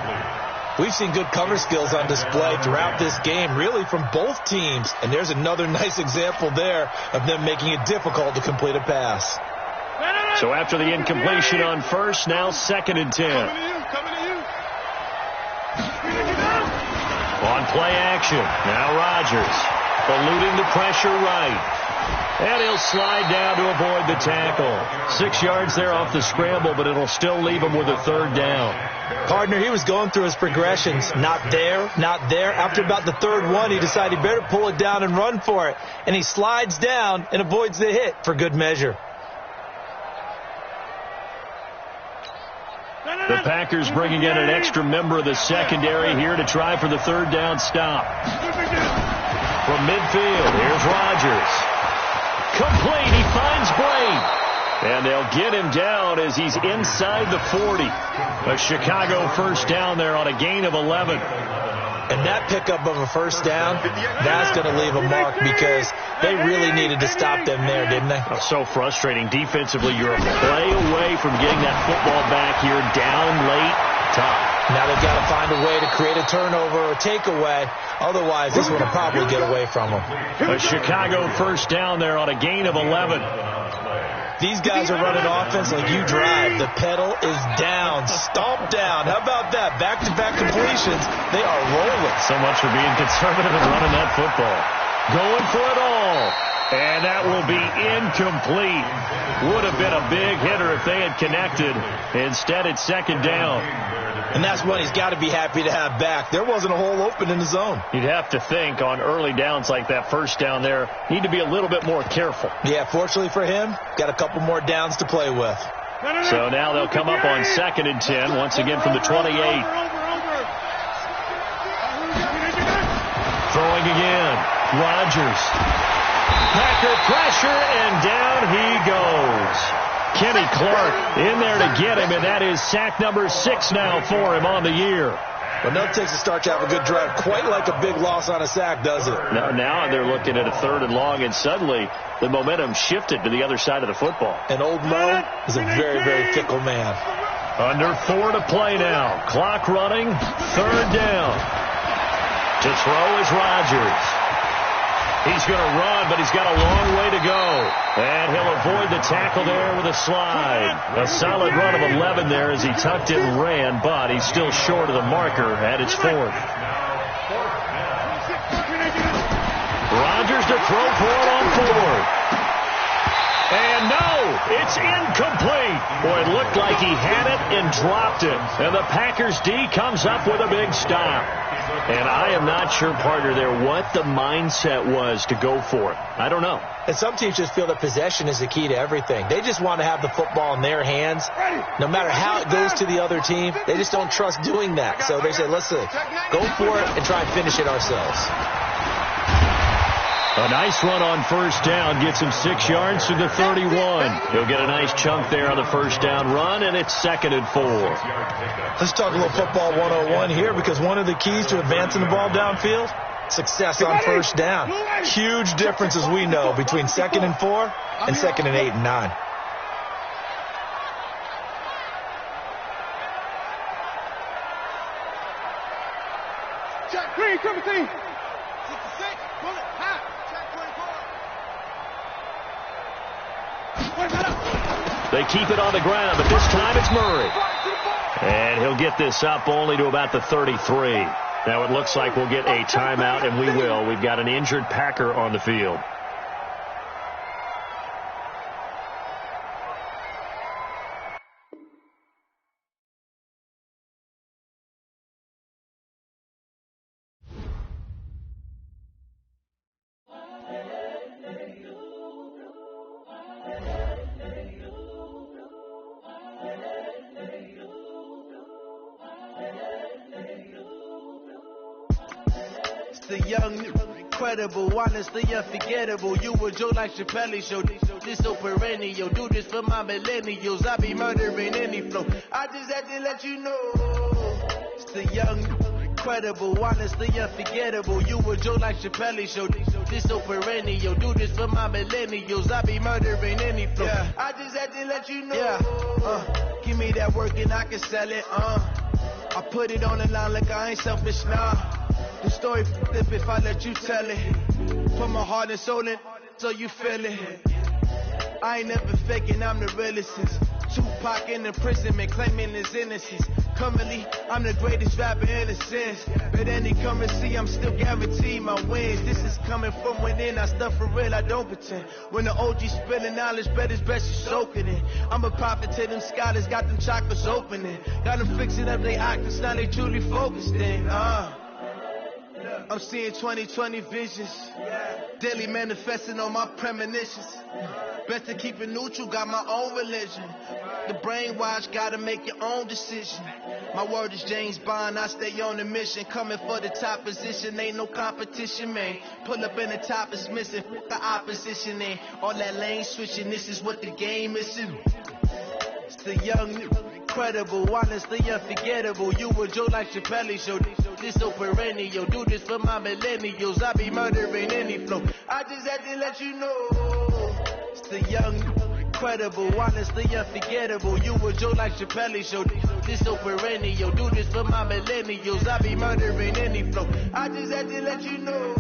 G: We've seen good cover skills on display throughout this game, really from both teams. And there's another nice example there of them making it difficult to complete a pass.
F: So after the incompletion on first, now 2nd and 10. On play action, now Rodgers eluding the pressure right. And he'll slide down to avoid the tackle. 6 yards there off the scramble, but it'll still leave him with a 3rd down.
G: Partner, he was going through his progressions. Not there, not there. After about the 3rd one, he decided he better pull it down and run for it. And he slides down and avoids the hit for good measure.
F: The Packers bringing in an extra member of the secondary here to try for the 3rd down stop. From midfield, here's Rodgers. Complete, he finds Blade. And they'll get him down as he's inside the 40. A Chicago 1st down there on a gain of 11.
G: And that pickup of a 1st down, that's going to leave a mark because they really needed to stop them there, didn't they?
F: Oh, so frustrating. Defensively, you're a play away from getting that football back here down late. Tough.
G: Now they've got to find a way to create a turnover or takeaway. Otherwise, this one will probably get away from them.
F: A Chicago 1st down there on a gain of 11.
G: These guys are running offense like you drive. The pedal is down, stomped down. How about that? Back-to-back completions. They are rolling.
F: So much for being conservative and running that football. Going for it all. And that will be incomplete. Would have been a big hitter if they had connected. Instead, it's 2nd down.
G: And that's what he's got to be happy to have back. There wasn't a hole open in the zone.
F: You'd have to think on early downs like that 1st down there, need to be a little bit more careful.
G: Yeah, fortunately for him, got a couple more downs to play with.
F: So now they'll come up on 2nd and 10, once again from the 28. Throwing again. Rodgers. Packer pressure, and down he goes. Kenny Clark in there to get him, and that is sack number 6 now for him on the year.
G: But no takes a start to have a good drive. Quite like a big loss on a sack, does it?
F: Now they're looking at a 3rd and long, and suddenly the momentum shifted to the other side of the football.
G: And old Mo is a very, very fickle man.
F: Under 4 to play now. Clock running, 3rd down. To throw is Rodgers. He's going to run, but he's got a long way to go. And he'll avoid the tackle there with a slide. A solid run of 11 there as he tucked in and ran, but he's still short of the marker at its 4th. Rodgers to throw for it on 4th. And no, it's incomplete. Boy, it looked like he had it and dropped it. And the Packers D comes up with a big stop. And I am not sure, partner, there what the mindset was to go for it. I don't know.
G: And some teams just feel that possession is the key to everything. They just want to have the football in their hands. No matter how it goes to the other team, they just don't trust doing that. So they say, let's go for it and try and finish it ourselves.
F: A nice run on 1st down gets him 6 yards to the 31. He'll get a nice chunk there on the 1st down run, and it's 2nd and 4.
G: Let's talk a little football 101 here, because one of the keys to advancing the ball downfield, success on 1st down. Huge difference, as we know, between 2nd and 4 and 2nd and 8 and 9.
I: Check 3, Timothy.
F: They keep it on the ground, but this time it's Murray. And he'll get this up only to about the 33. Now it looks like we'll get a timeout, and we will. We've got an injured Packer on the field.
J: The young, incredible, honestly unforgettable. You were Joe like Chappelle show. This so perennial. Do this for my millennials. I be murdering any flow. I just had to let you know. It's the young, incredible, honestly unforgettable. You were Joe like Chappelle show. This so perennial. Do this for my millennials. I be murdering any flow. Yeah. I just had to let you know. Yeah. Give me that work and I can sell it. I put it on the line like I ain't selfish now. The story flip if I let you tell it. Put my heart and soul in so you feel it. I ain't never faking, I'm the realest since Tupac in imprisonment, claiming his innocence. Currently, I'm the greatest rapper in a sense. But any currency, I'm still guaranteed my wins. This is coming from within, I stuff for real, I don't pretend. When the OG spilling knowledge, bet it's best you soak it in. I'm a prophet to them scholars, got them chakras opening. Got them fixing up they octaves, now they truly focused in. I'm seeing 2020 visions, daily manifesting on my premonitions. Best to keep it neutral, got my own religion. The brainwash, gotta make your own decision. My word is James Bond, I stay on the mission. Coming for the top position, ain't no competition, man. Pull up in the top is missing, the opposition ain't. All that lane switching, this is what the game is. It's the young, incredible, honestly unforgettable. You a Joe like Chappelle show. This so perennial, do this for my millennials. I be murdering any flow. I just had to let you know. It's the young, incredible, honestly unforgettable. You a Joe like Chappelle show. This so perennial, do this for my millennials. I be murdering any flow. I just had to let you know.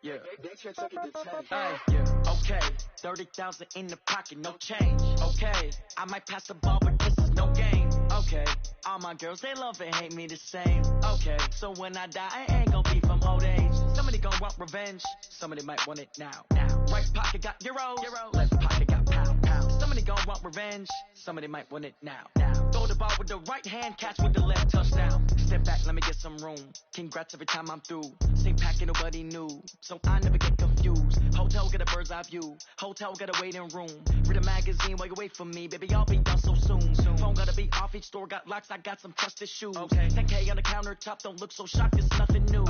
K: Yeah. Hey, yeah. Okay, 30,000 in the pocket, no change. Okay, I might pass the ball, but this is no game. Okay, all my girls, they love and hate me the same. Okay, so when I die, I ain't gon' be from old age. Somebody gon' want revenge, somebody might want it now. Right pocket got euros, left pocket got pound. Somebody gon' want revenge, somebody might want it now. Throw the ball with the right hand, catch with the left, touchdown. Step back, let me get some room. Congrats every time I'm through. Same packet, nobody knew, so I never get confused. Hotel get a bird's eye view, hotel get a waiting room. Read a magazine while you wait for me, baby, I'll be done so soon. Phone gotta be off, each store got locks, I got some trusted shoes. 10K on the countertop, don't look so shocked, it's nothing new.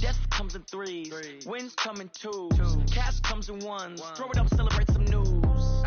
K: Death comes in threes, wins come in twos. Cash comes in ones, throw it up, celebrate some news.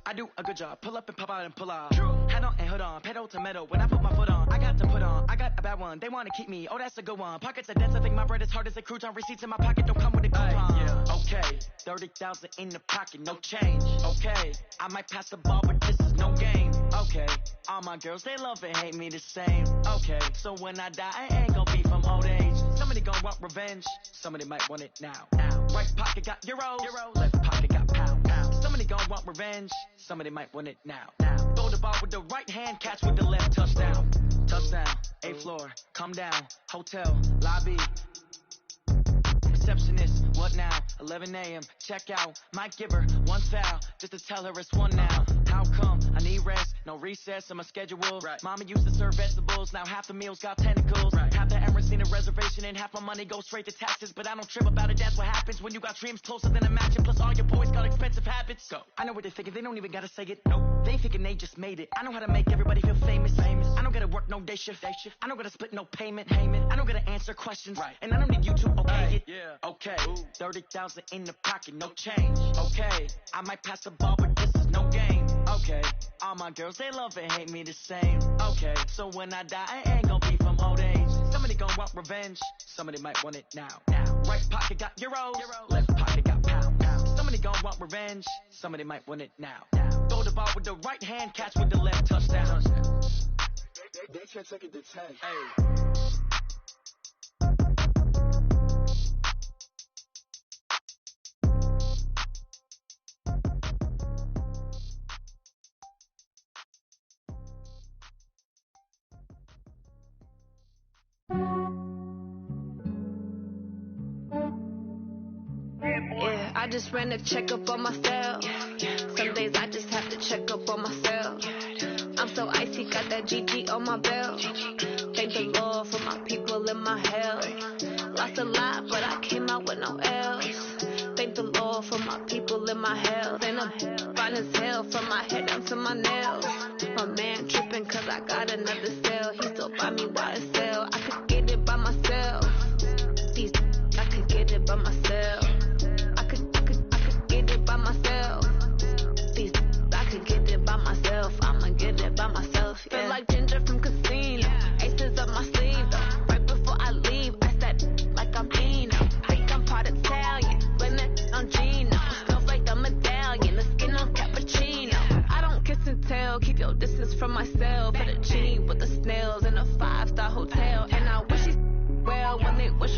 K: I do a good job, pull up and pop out and pull out. Head on and hood on, pedal to metal. When I put my foot on, I got to put on. I got a bad one, they wanna keep me, oh that's a good one. Pockets are dense, I think my bread is hard as a crouton. Receipts in my pocket don't come with a coupon. Okay, 30,000 in the pocket, no change. Okay, I might pass the ball, but this is no game. Okay, all my girls, they love and hate me the same. Okay, so when I die, I ain't gon' be from old age. Somebody gon' want revenge, somebody might want it now. Right pocket got euros, left pocket got pound. Somebody gon' want revenge, somebody might want it now. Throw the ball with the right hand, catch with the left, touchdown. Touchdown, 8th floor, come down, hotel, lobby. Receptionist, what now? 11 a.m., check out. Might give her one foul, just to tell her it's one now. How come? I need rest, no recess on my schedule. Mama used to serve vegetables, now half the meals got tentacles. Half the errands need a reservation and half my money goes straight to taxes. But I don't trip about it, that's what happens when you got dreams closer than a match. And plus all your boys got expensive habits. Go. I know what they're thinking, they don't even gotta say it. Nope. They thinking they just made it. I know how to make everybody feel famous. I don't gotta work no day shift. I don't gotta split no payment. I don't gotta answer questions. And I don't need you to okay it. Okay, 30,000 in the pocket, no change. Okay, I might pass the ball, but this is no game. Okay, all my girls, they love and hate me the same. Okay, so when I die, I ain't gon' be from old age. Somebody gon' want revenge, somebody might want it now. Right pocket got euros, left pocket got pound. Somebody gon' want revenge, somebody might want it now. Throw the ball with the right hand, catch with the left, touchdown.
D: They can't take it to 10.
L: Yeah, I just ran a checkup on myself. Some days I just have to check up on myself. I'm so icy, got that GG on my belt. Thank the Lord for my people in my hell. Lost a lot, but I came out with no L's. Thank the Lord for my people in my health. And I'm fine as hell from my head down to my nails. My man tripping cause I got another cell. He still buy me YSL. I could get it by myself. I could get it by myself. I could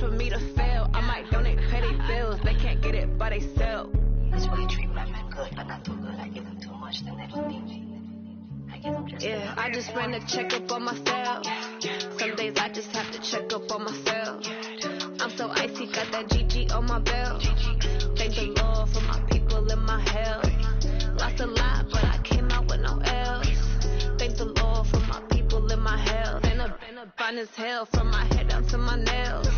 L: for me to fail. I might donate, pay their bills. They can't get it by they self.
M: It's really treat black men good, but not too good. I give them too much, then they don't need me. I give them just
L: yeah, I just ran a checkup on myself. Some days I just have to check up on myself. I'm so icy, got that GG on my belt. Thank the Lord for my people in my health. Lost a lot, but I came out with no L's. Thank the Lord for my people in my health. Been a fine as hell from my head down to my nails.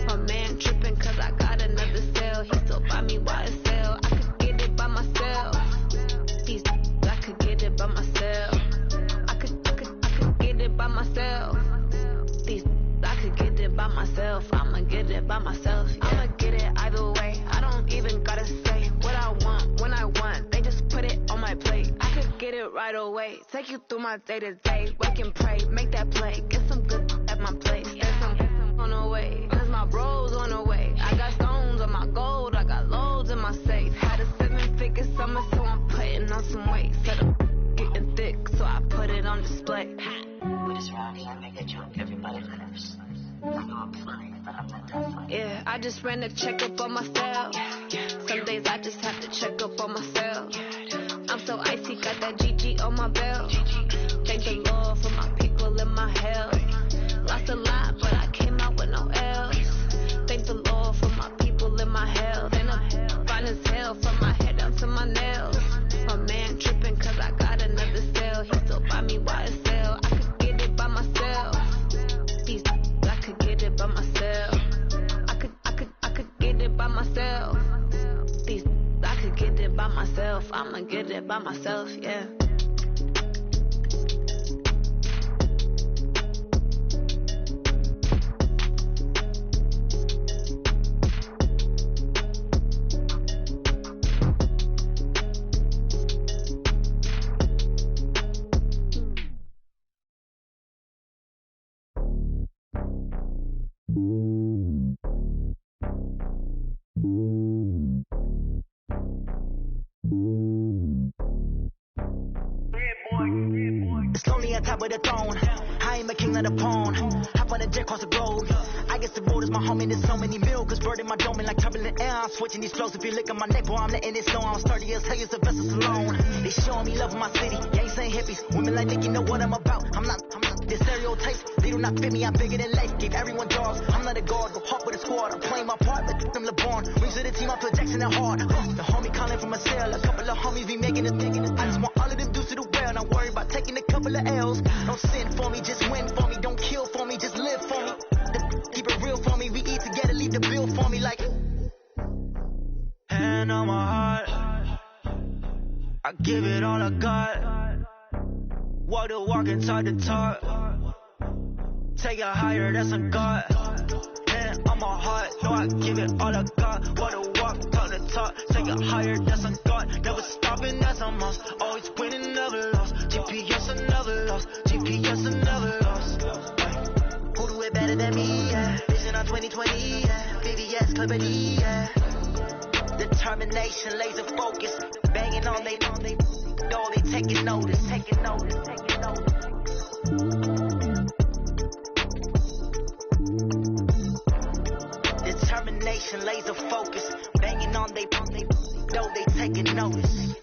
L: My man tripping cause I got another cell. He still buy me YSL. I could get it by myself. I could get it by myself. I could get it by myself. I could get it by myself. I'ma get it by myself. I'ma get it either way. I don't even gotta say what I want when I want. They just put it on my plate. I could get it right away. Take you through my day to day. Wake and pray, make that play. Get some good at my place. There's some on the way. Cause my bros on the way. I got stones on my gold. I got loads in my safe. Had a 7-figure summer, so I'm putting on some weight. Set up getting thick, so I put it on display.
M: With this round here, I make a joke, everybody laughs. I know I'm funny, but I'm not that funny.
L: Yeah, I just ran a checkup on myself. Some days I just have to check up on myself. I'm so icy, got that GG on my belt. Thank the Lord for my people in my health. Lost a lot, but I came out with no L's. Thank the Lord for my people in my health. And I'm fine as hell from my head down to my nails. My man tripping cause I got another cell. He still buy me YSL. I could get it by myself. I could get it by myself. I could get it by myself. I could get it by myself. I'ma get it by myself, yeah.
N: It's lonely on top of the throne. I ain't a king of the pawn. Hop on a jet across the globe. I guess the road is my home and there's so many milkers burning my dome like turbulent air. I'm switching these flows. If you look at my neck, boy, I'm letting it slow. I'm sturdy as hell, it's the vessels alone. They showing me love in my city. Yeah, ain't saying hippies. Women like Nick, you know what I'm about. I'm not the stereotypes. They do not fit me. I'm bigger than life. Give everyone dogs. I'm not a guard. Go hard with a squad. I'm playing my part, but them LeBron. Rings of the team, I put Jackson and hard. The homie calling from a cell. A couple of homies be making it. I just want all of them dudes to do well. Not worry about taking a couple of L's. Don't sin for me, just win for me. Don't kill for me, just live for me. Keep it real for me. We eat together, leave the bill for me like. Hand on my heart, I give it all I got. Walk the walk and talk the talk. Take it higher, that's a God. Hand on my heart, no, I give it all I got. Walk the walk, talk the talk. Take it higher, that's a God. Never stopping, that's a must. Always winning, never lost. GPS, I never lost. GPS, I never lost. Who do it better than me? Yeah. Vision on 2020. Yeah. VVS, Clippity. Yeah. Determination, laser focus. Banging on they door, they taking notice. Taking notice. Taking notice. Determination, laser focus. Banging on they door, they taking notice.